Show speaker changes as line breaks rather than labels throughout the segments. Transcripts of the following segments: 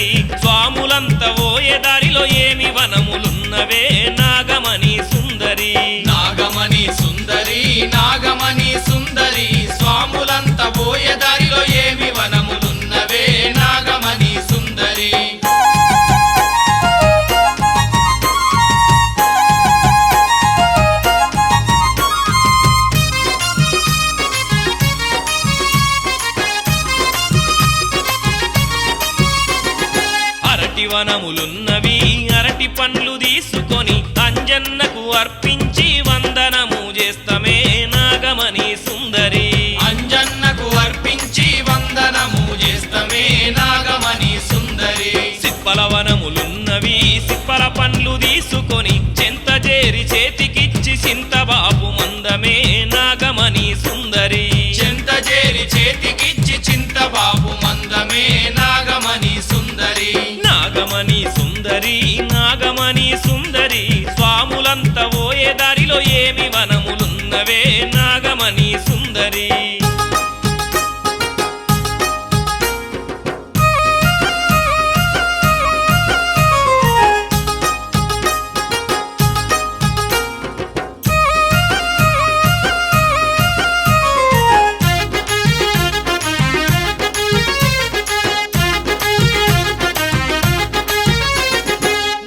సుందరి స్వాములంత ఓయే దారిలో ఏమి వనములున్నవే నాగమణి సుందరి
నాగమణి సుందరి నాగమణి సుందరి స్వాములంత పోయే దారిలో ఏమి వనములున్నవే నాగమణి సుందరి
అరటి వనములున్నవి అరటి పండ్లు తీసుకొని అంజన్నకు అర్పించి వందనము చేస్తమే నాగమణి సుందరి
అంజన్నకు అర్పించి వందనము చేస్తమే నాగమణి సుందరి
సిప్పల వనములున్నవి సిప్పల పండ్లు తీసుకొని చెంత చేరి చేతికిచ్చి చింతబాబు మందమే నాగమణి సుందరి
చెంత చేరి చేతికిచ్చి చింతబాబు మందమే నాగమణి సుందరి
నాగమణి సుందరి నాగమణి సుందరి స్వాములంత ఓయే దారిలో ఏమి వనములున్నవే నాగమణి సుందరి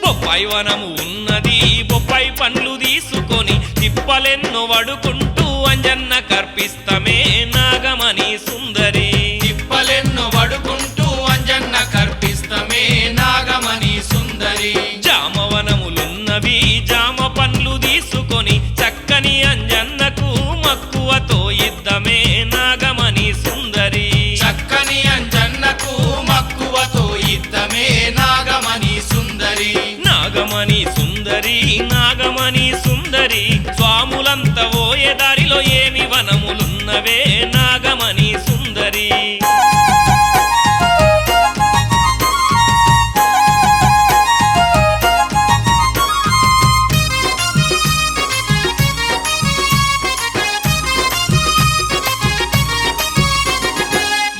బొప్పాయి వనము ఉన్నది బొప్పాయి పండ్లు తీసుకొని తిప్పలెన్నో వడుకుంటూ అంజన్న కర్పిస్తమే నాగమణి సుందరి
తిప్పలెన్నో వడుకుంటూ అంజన్న కర్పిస్తమే నాగమణి సుందరి
జామవనములున్నవి జామ పండ్లు తీసుకొని చక్కని అంజన్నకు మక్కువతో ఇద్దమే నాగమణి సుందరి
చక్కని అంజన్నకు మక్కువతో ఇద్దమే నాగమణి సుందరి
నాగమణి సుందరి నాగమణి సుందరి స్వాములంత ఓయే దారిలో ఏమి వనములున్నవే నాగమణి సుందరి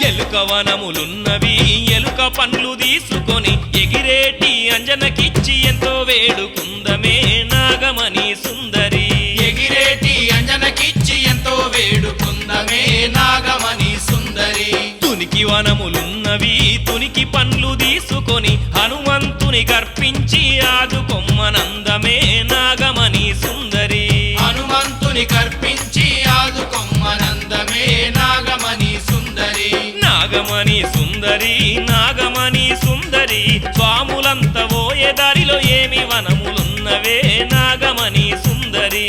ఎలుక వనములున్నవి ఎలుక పండ్లు తీసుకొని ఎగిరేటి అంజనకిచ్చి ఎంతో వేడుకుందమే నాగమణి సుందరి
ఎగిరేటి అంజనకిచ్చి ఎంతో వేడుకుందమే నాగమణి సుందరి
తునికి వనములున్నవి తునికి పండ్లు తీసుకొని హనుమంతుని కర్పించి ఆదుకొమ్మనందమే నాగమణి సుందరి
హనుమంతుని కర్పించి ఆదుకొమ్మనందమే నాగమణి సుందరి
నాగమణి సుందరి నాగమణి సుందరి స్వాములంత ఓయే దారిలో ఏమి వనములున్నవే నాగమణి సుందరి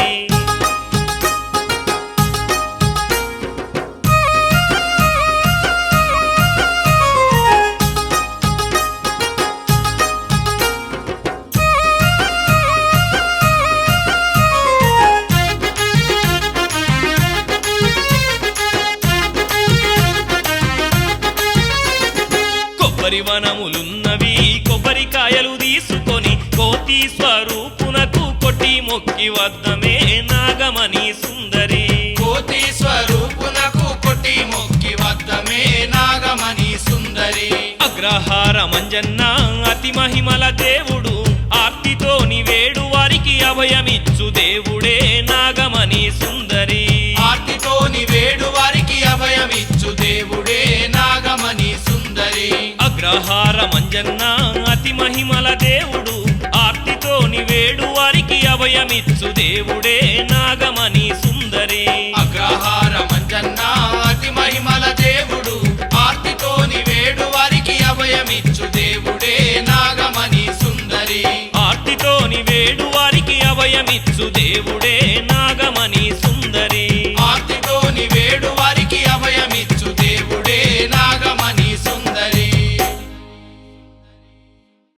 కొబ్బరి వనములున్నవి కొబ్బరికాయలు తీసుకొని కోటి స్వరూపునకు కొట్టి మొక్కి వద్దమే నాగమణి సుందరి
కోటి స్వరూపునకు కొట్టి మొక్కి వద్దమే నాగమణి సుందరి
అగ్రహార మంజన్న అతి మహిమల దేవుడు ఆర్తితోని వేడు వారికి అభయమిచ్చు దేవుడే నాగమణి సుందరి
ఆర్తితోని వేడు వారికి అభయమిచ్చు దేవుడే నాగమణి సుందరి
అగ్రహార మంజన్న అతి మహిమల దేవుడు ఆర్తితోని వేడు వారికి అభయమిచ్చు దేవుడే నాగమణి సుందరి
అగ్రహార మంజన్న అతి మహిమల దేవుడు ఆర్తితోని వేడు వారికి అభయమిచ్చు దేవుడే నాగమణి సుందరి
ఆర్తితోని వేడు వారికి అభయమిచ్చు దేవుడే